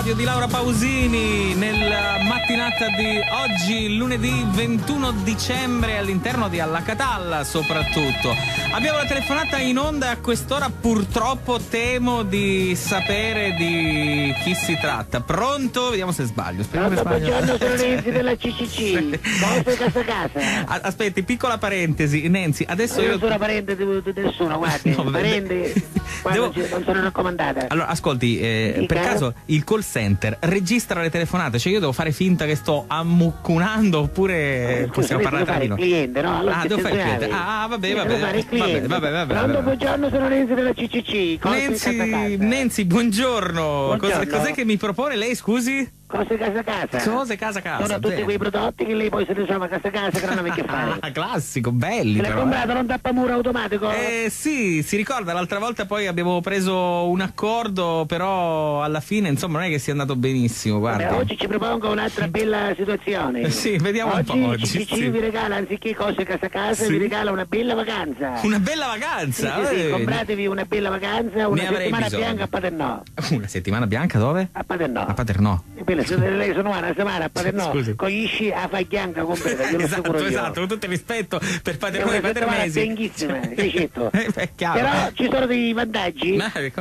l'episodio di Laura Pausini nella mattinata di oggi, lunedì 21 dicembre, all'interno di Alla Catalla soprattutto. Abbiamo la telefonata in onda a quest'ora, purtroppo temo di sapere di chi si tratta. Pronto? Vediamo se sbaglio. Buongiorno, sono Renzi della CCC. Cose casa. Aspetti, piccola parentesi, Nenzi, adesso io... Non sono parente di nessuno, guardi. No, parente... Devo... non sono raccomandata. Allora, ascolti, per caso il call center registra le telefonate? Cioè io devo fare finta che sto ammucunando oppure possiamo parlare tra di noi? Il cliente, no? Allora, devo fare il cliente. Vabbè. Vabbè. Pronto, buongiorno, sono Renzi della CCC. Nenzi, buongiorno. Cos'è che mi propone lei, scusi? Cose casa. Cose casa. Sono tutti quei prodotti che lei poi se ne trova a casa che non ha che fare. Classico, belli. L'hai comprato un tappamuro automatico? Sì, si ricorda, l'altra volta poi abbiamo preso un accordo, però alla fine insomma non è che sia andato benissimo, guarda. Oggi ci propongo un'altra bella situazione. Sì, vediamo un po' oggi. CCC vi regala, anziché cose casa, vi regala una bella vacanza. Una bella vacanza? Sì, compratevi una bella vacanza, una settimana bianca a Paternò. Una settimana bianca dove? A Paternò. A Paternò. Lei sono una settimana a Paternò, con gli sci a Faglianca completa, esatto, con tutto il rispetto per Paternò e Paternesi. È bellissima, certo. Però ci sono dei vantaggi. Lei si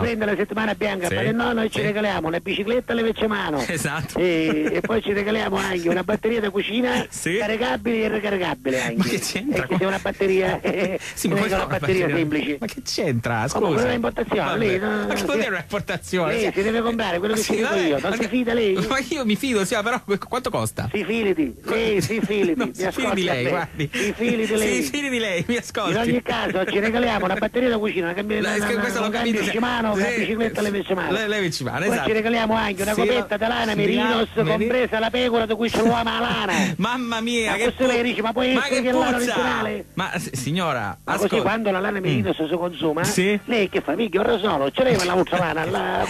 prende la settimana bianca a Paternò, noi ci regaliamo una bicicletta alle vecchie mano. Esatto. E poi ci regaliamo anche una batteria da cucina caricabile e ricaricabile anche. Ma che c'entra? Perché se una batteria non è una batteria semplice. Ma che c'entra? Scusa. Comunque non è importazione. Ma che vuol dire un'importazione? Lei si deve comprare quello che ci dico io, non si fida lei? Ma io mi fido, sì, però quanto costa? Si fili di lei, guardi. Si fili di lei. Mi ascolti. In ogni caso ci regaliamo una batteria da cucina, una bicicletta alle vecchie mano. Poi ci regaliamo anche una copetta da lana Merinos, compresa la pecora da cui c'è l'uomo a lana. Mamma mia, che lei dice, ma può essere che è lana originale? Ma signora, ma così quando la lana Merinos si consuma, lei che fa? Mica ora solo, ce l'hai l'altra lana,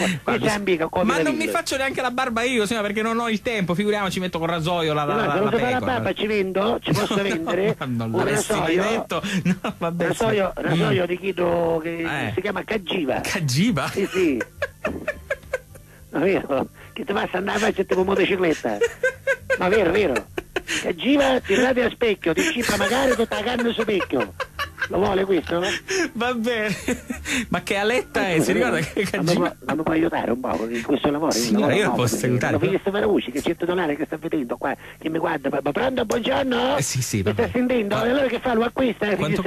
ma non mi faccio neanche la barba io, signora, perché non ho il tempo, figuriamoci, metto con rasoio la pecora. La barba ci posso vendere un rasoio. No, vabbè. Rasoio di chito che si chiama Cagiva. Cagiva? Sì. Ma vero? Che ti passa andare a fare tipo motocicletta. Ma vero. Cagiva, tirate a specchio, ti scippa magari tutta la carne su specchio. Lo vuole questo? Va bene. Ma che aletta è? Si ricorda che Cagiva? Ma mi può aiutare un po' in questo lavoro? Signora, io posso aiutare. Ma questo Maravucci che $100 che sta vedendo qua, che mi guarda, ma pronto, buongiorno? Sì, mi sta sentendo? Allora che fa? Lo acquista? Quanto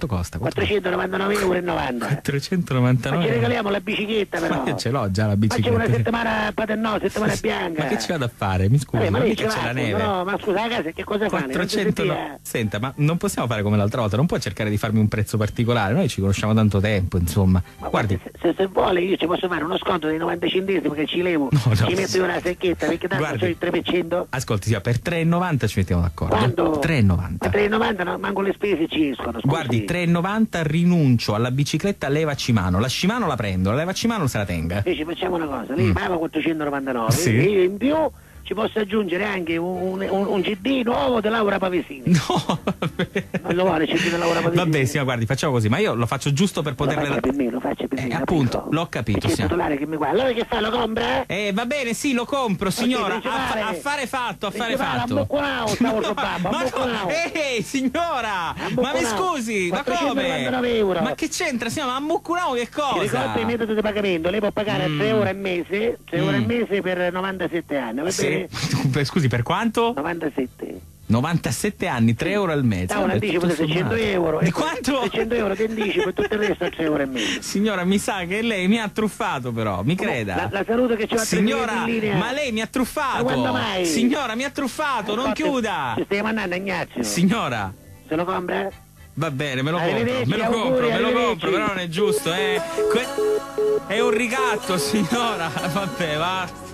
costa? 499,90 €. 499. Ma ci regaliamo la bicicletta però. Ma io ce l'ho già la bicicletta. Ma c'è una settimana a Paternò, settimana bianca. Ma che ci vado a fare? Mi scusi, ma mica c'è la neve. No, ma scusa, a casa che cosa fa? 400. Senta, ma non possiamo fare come l'altra volta, non può cercare di farmi un prezzo particolare, noi ci conosciamo tanto tempo, insomma. Ma guardi, se vuole io ci posso fare uno sconto di 90 centesimi che ci levo, ci metto io una secchetta, perché tanto c'ho il 3%. Ascolti, per 3,90 ci mettiamo d'accordo. Quando? 3,90. A 3,90 no, manco le spese ci escono, scusi. Guardi, 3,90 rinuncio alla bicicletta leva Cimano. La Shimano la prendo, la leva Cimano se la tenga. Invece facciamo una cosa, lei paga 499 e in più ci posso aggiungere anche un CD nuovo di Laura Pavesini. No, vabbè. Non lo vuole il CD di Laura Pavesini? Vabbè, signora, guardi, facciamo così, ma io lo faccio giusto per poterle... Lo faccio per me, appunto, l'ho capito, signora. Che mi guarda. Allora che fa, lo compra? Va bene, sì, lo compro, signora. Affare fatto. Signora! Ma mi scusi, ma come? Ma che c'entra, signora? Ma ammucunao che cosa? Ricorda il metodo di pagamento, lei può pagare a 3 euro al mese, 3 euro al mese per 97 anni, va bene? Scusi, per quanto? 97 anni, 3 euro al mese. Un anticipo di 600 euro. Di quanto? 600 euro di anticipo e tutto il resto a 3 euro al mese. Signora, mi sa che lei mi ha truffato però, mi creda. La saluto che c'è una signora, ma lei mi ha truffato. Ma quando mai? Signora, mi ha truffato, non chiuda. Ci stai mandando Ignazio. Signora. Se lo compra? Va bene, me lo compro, però non è giusto, È un ricatto, signora. Vabbè, va.